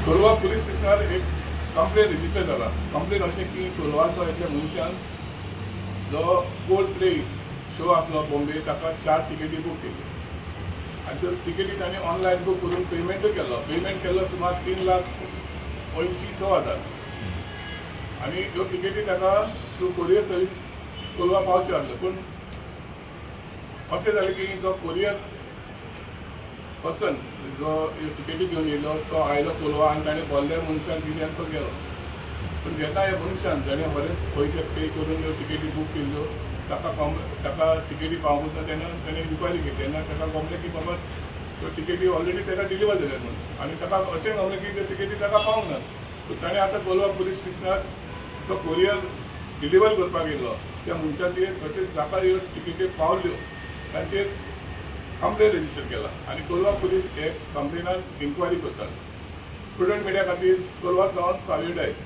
Kolwa police स्टेशनार एक complain register जाला. कंप्लेन अशें की कोलवाचो एकल्या मनशान जो कोल्डप्ले शो आसलो बॉम्बे ताका 4 टिकेटी बूक केली आनी त्यो टिकेटी तांणी ऑनलायन बूक करून पेमेंटूय केलो. पेमेंट केलो सुमार 3,80,000 आनी ह्यो टिकेटी ताका टू कोरियर सर्वीस कोलवा पावच्यो आसल्यो. पूण अशें जालें की जो कोरियर पर्सन जो टिकेटी घेवन येयलो तो आयलो कोलवा आनी ताणें बोल्ल्या मनशाक दिली आनी तो गेलो. पूण जेन्ना ह्या मनशान जाणें बरेच पयशे पे करून ह्यो टिकेटी बूक केल्ल्यो ताका टिकेटी पावूंक ना तेन्ना ताणें इन्क्वायरी केली. तेन्ना ताका गमलें की बाबा त्यो टिकेटी ऑलरेडी ताका डिलिव्हर जाल्यात म्हणून आनी ताका अशें गमलें की त्यो टिकेटी ताका पावूंक ना. सो ताणें आतां कोलवा पुलीस स्टेशनार जो कोरियर डिलिव्हर करपाक येयलो त्या मनशाचेर तशेंच जाका ह्यो टिकेटी पावल्यो तांचेर कंप्लेन रजिस्टर केला आनी कोलवा पुलीस हे कंप्लेनान इन्क्वायरी करतात. प्रुडंट मिडिया खातीर कोलवा सावन सावी डायस.